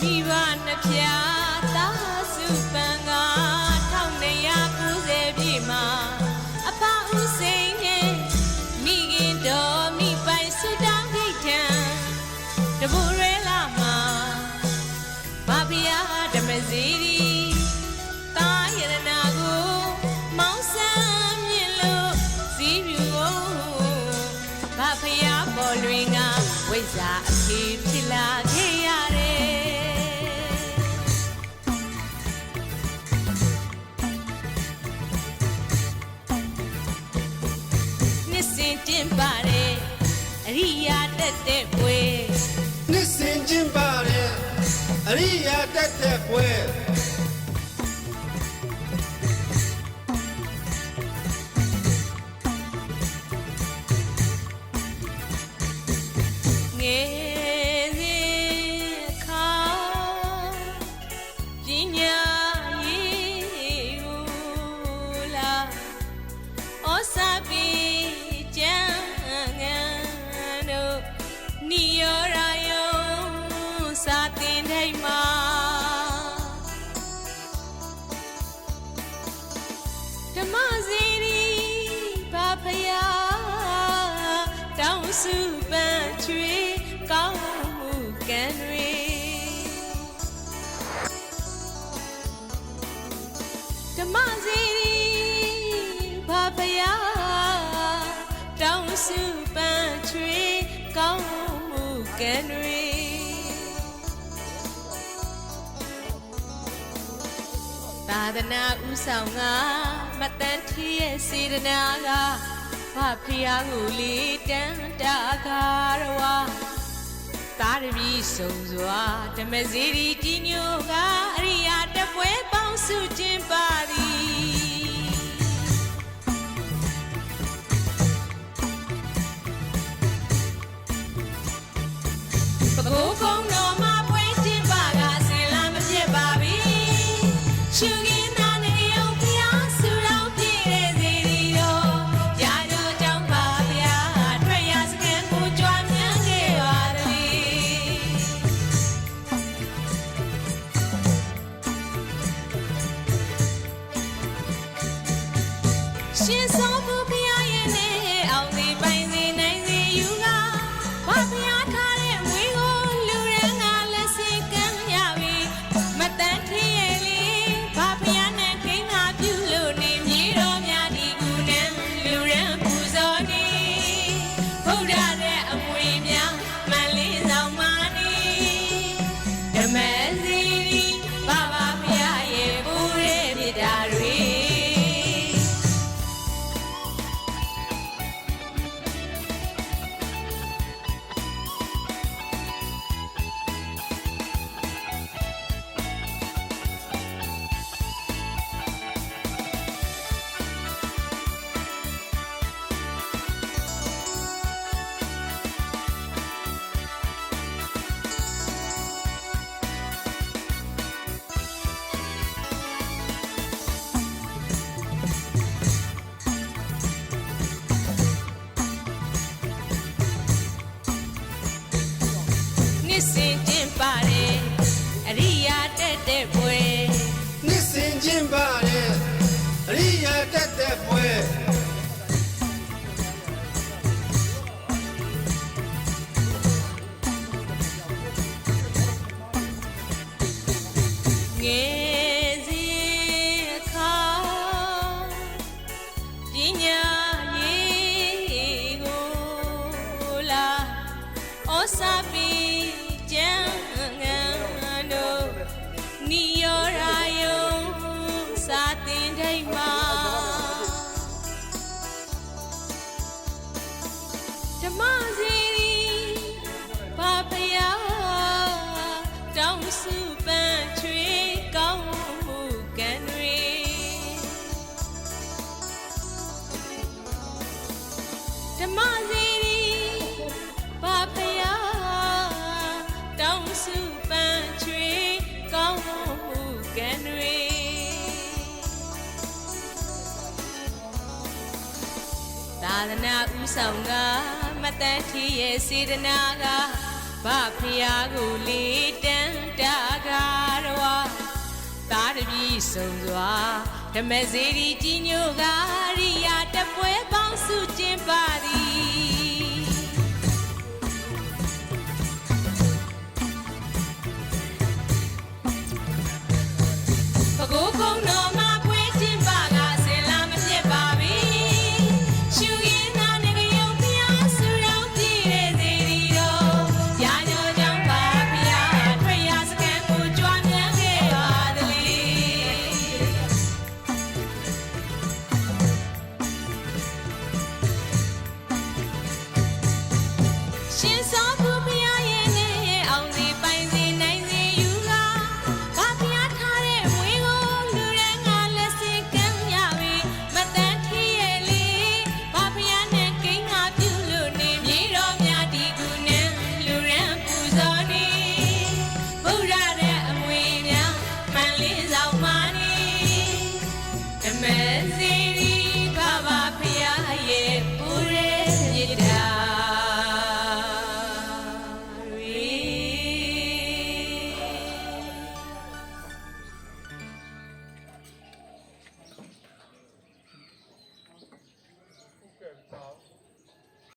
နှပြသာစုပန်က1990ပြည့်မှာအဖဦးစိန်နဲ့မိခင်တော်မိပိုင်စုတောင်းခိတ်ထံတဘူရဲလာမှာဘာဖျားဓမ္မစီရီတာယရနာကိုမောင်းဆန်းမြင့်လို့စီးပြူကိုဘာဖျားပေါ်လွင်ကဝိဇ္ဇာအဖေဖြစ်လာခဲ့ရတယ်တင်ပါတယ်အရိယာတက်တဲ့ပွဲနှစ်စဉ်ချင်းပါတယ်အရိယာတက်တဲ့ပွဲငယ်စဉ်ခါပညာရေးကိုလာဩစာပေကျန်ငန်းတို့နိယောရာယုံစာတင်ထိုင်မှာဓမ္မစီရီဘာဖယာတောင်းစုပန်းချွေကောင်းမှုကံတွေဓမ္မစီရီဘာဖယာတောင်းစုပန်းချွေကောင်းမှုကံတွေသာသနာဥဆောင်ကမတန်ထီရဲ့စေတနာကဘာဖျားကိုလေးတန်းတာကားရဝသာရမီစုံစွာဓမ္မစီရီကြီးညိုကအရိယာတပွဲပေါင်းစုခြင်းပါသည်ပကိုးကုန်းတော်မှာပွဲခြင်းပါကဆင်လာမပြတ်ပါပြီရှုခင်းသားနေရုံဖျားဆူတော်ပြည့်တဲ့စီရီတော်ရာတို့ကြောင့်ပါဗျာထွက်ရစကန်ကိုကြွားမြန်းခဲ့ပါသည်ရှင်စောဖို့ဖျားရဲ့နဲ့အောင်စီပိုင်စီနိုင်စီယူကဘာဖျားထားတဲ့ဝေးကိုလူရန်ကလက်စကမ်းရပြီမတန်ထီရဲ့လေဘာဖျားနဲ့ခိန်းသာပြုလို့နေမြေတော်များဒီကူနဲ့လူရန်ပူဇော်နေဘုရားတဲ့အမွေများမန်လေးဆောင်မာနေဓမ္မစီရီဘာဖျားရဲ့ပူရဲပြတာတွေနှစ်စဉ်တင်ပါတယ်အရိယာတက်တဲ့ပွဲနှစ်စဉ်ချင်းပါတယ်အရိယာတက်တဲ့ပွဲငယ်စဉ်အခါပညာရေးကိုလာဩစာပေကျန်ငန်းတို့နိယောရာယုံစာတင်ထိုင်မှာဓမ္မစီရီဘာဖယာတောင်းစုပန်းချွေကောင်းမှုကံတွေဓမ္မစီရီဘာဖယာတောင်းစုပန်းချွေကောင်းမှုကံတွေသာသနာဥဆောင်ကမတန်ထီရဲ့စေတနာကဘာဖျားကိုလေးတန်းတာက စုံစွာဓမ္မစေရီကြီးညိုကရိယာတပွဲပေါင်းစုကျင်းပါသည်